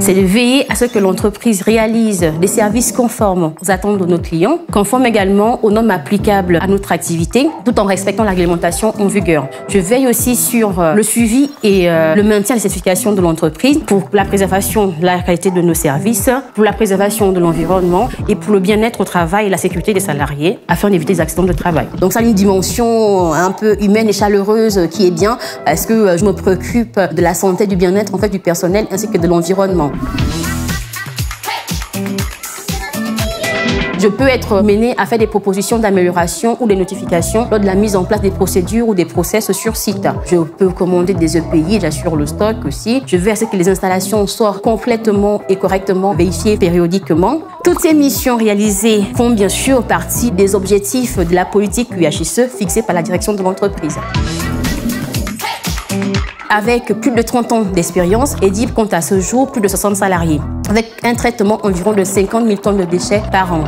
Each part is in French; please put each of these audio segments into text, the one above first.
C'est de veiller à ce que l'entreprise réalise des services conformes aux attentes de nos clients, conformes également aux normes applicables à notre activité, tout en respectant la réglementation en vigueur. Je veille aussi sur le suivi et le maintien des certifications de l'entreprise pour la préservation de la qualité de nos services, pour la préservation de l'environnement et pour le bien-être au travail et la sécurité des salariés afin d'éviter les accidents de travail. Donc ça a une dimension un peu humaine et chaleureuse qui est bien parce que je me préoccupe de la santé, du bien-être en fait du personnel ainsi que de l'environnement. Je peux être menée à faire des propositions d'amélioration ou des notifications lors de la mise en place des procédures ou des process sur site. Je peux commander des EPI, j'assure le stock aussi. Je veux à ce que les installations soient complètement et correctement vérifiées périodiquement. Toutes ces missions réalisées font bien sûr partie des objectifs de la politique QHSE fixée par la direction de l'entreprise. Avec plus de 30 ans d'expérience, Edib compte à ce jour plus de 60 salariés, avec un traitement environ de 50 000 tonnes de déchets par an.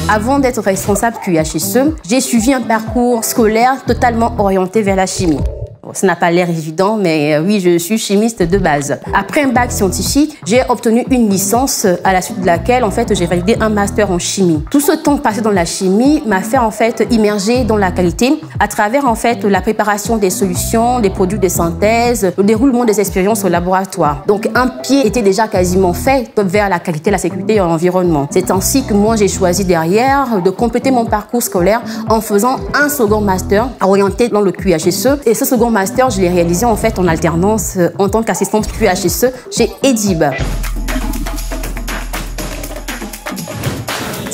Avant d'être responsable QHSE, j'ai suivi un parcours scolaire totalement orienté vers la chimie. Ça n'a pas l'air évident, mais oui, je suis chimiste de base. Après un bac scientifique, j'ai obtenu une licence à la suite de laquelle, en fait, j'ai validé un master en chimie. Tout ce temps passé dans la chimie m'a fait, en fait, immerger dans la qualité à travers, en fait, la préparation des solutions, des produits de synthèse, le déroulement des expériences au laboratoire. Donc, un pied était déjà quasiment fait vers la qualité, la sécurité et l'environnement. C'est ainsi que moi, j'ai choisi derrière de compléter mon parcours scolaire en faisant un second master orienté dans le QHSE. Et ce second master, je l'ai réalisé en fait en alternance en tant qu'assistante QHSE chez Edib.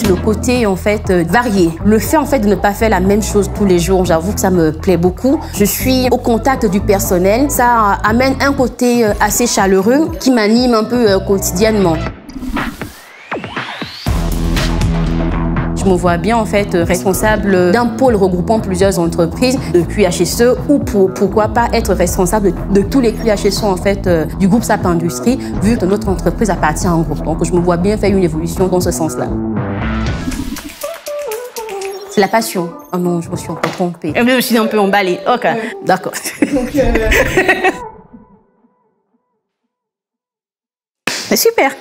Le côté en fait varié, le fait en fait de ne pas faire la même chose tous les jours, j'avoue que ça me plaît beaucoup. Je suis au contact du personnel, ça amène un côté assez chaleureux qui m'anime un peu quotidiennement. Je me vois bien en fait responsable d'un pôle regroupant plusieurs entreprises de QHSE ou pourquoi pas être responsable de tous les QHSE en fait du groupe SAP Industrie vu que notre entreprise appartient à un groupe. Donc je me vois bien faire une évolution dans ce sens-là. C'est la passion. Oh non, je me suis un peu trompée. Je me suis un peu emballée. Ok, d'accord. Super.